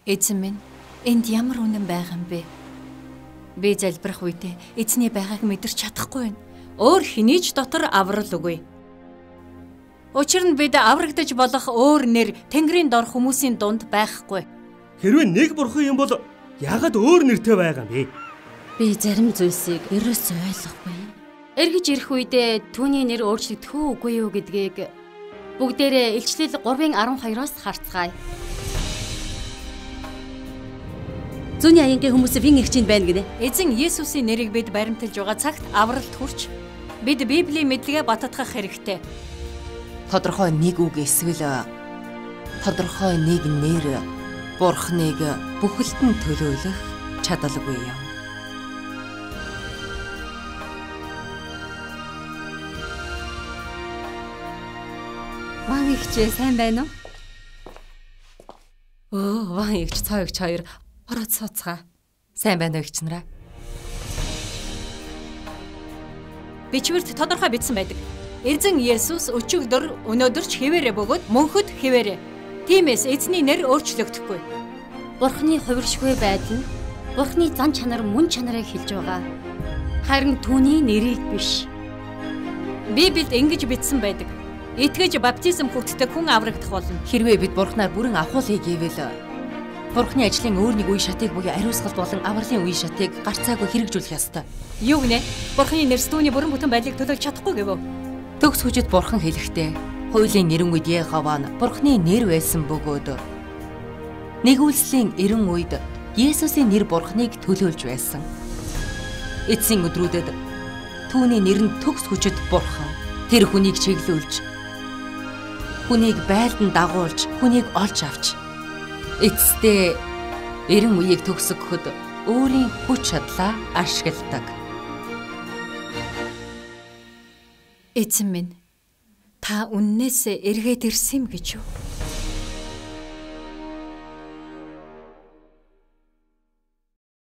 Эзэн минь, энд ямар үнэн байгаа юм бэ? Би залбирах үедээ эзний байгааг мэдэрч чадахгүй байна. Өөр хэний ч дотор аврал үгүй. Учир нь бид аврагдаж болох өөр нэр Тэнгэрийн дор хүмүүсийн дунд байхгүй. Хэрвээ нэг бурхан юм бол яагаад өөр нэртэй байгаа юм бэ? Би зарим зүйлсийг ерөөсөө ойлгохгүй. Эргэж ирэх үедээ түүний нэр өөрчлөгдөх үгүй юу гэдгийг бүгдээрээ Илчлэл 3:12-оос харцгаая. Зүүнний аянгын хүмүүс вин эгчинд байна гинэ. Эзэн Есүсийн нэрийг бид баримталж байгаа цагт авралт хүрч бид Библийн мэдлэгээ баттгах хэрэгтэй. Тодорхой нэг үг эсвэл тодорхой нэг нэр Бурхныг бүхэлдэн төлөөлөх чадалгүй юм. Ван эгчээ сайн байна уу? Ван эгч цоо эгч хоёр ороод сууцгаа. Сайн байна уу эгч нараа? Бичвэрт тодорхой бичсэн байдаг. Эзэн Есүс өчигдөр өнөөдөр ч хэвээрээ бөгөөд мөнхөд хэвээрээ. Тиймээс эзний нэр өөрчлөгдөхгүй. Бурхны хувиршгүй байдал нь Бурхны зан чанар мөн чанарыг хэлж байгаа. Харин түүний нэрийг биш. Библиэд ингэж бичсэн байдаг. Итгэж баптизм хүртдэг хүн аврагдах болно. Хэрвээ бид Бурхнаар бүрэн авахуулъя гэвэл Бурхны ажлын өөр нэг үе шатыг буюу ариусгалт болон авралын үе шатыг гарцаагүй хэрэгжүүлэх ёстой. Юу гинэ? Бурхны нэрс түүний бүрэн бүтэн байдлыг төлөөлж чадахгүй гэвөө. Төгс хүчит Бурхан хэлэхдээ хуулийн 90 үед Яхова нь Бурхны нэр байсан бөгөөд нэгүүлслийн 90 үед Есүсийн нэр Бурхныг төлөөлж байсан. Эцсийн өдрүүдэд түүний нэр нь төгс хүчит Бурхан тэр хүнийг чиглүүлж, хүнийг байлдан дагуулж, хүнийг олж авч эцэстээ 90 үеийг төгсгөхөд өөрийн хүч чадлаа ашигладаг. Эзэн минь, та үннээсээ эргээд ирсэн юм гэж юу?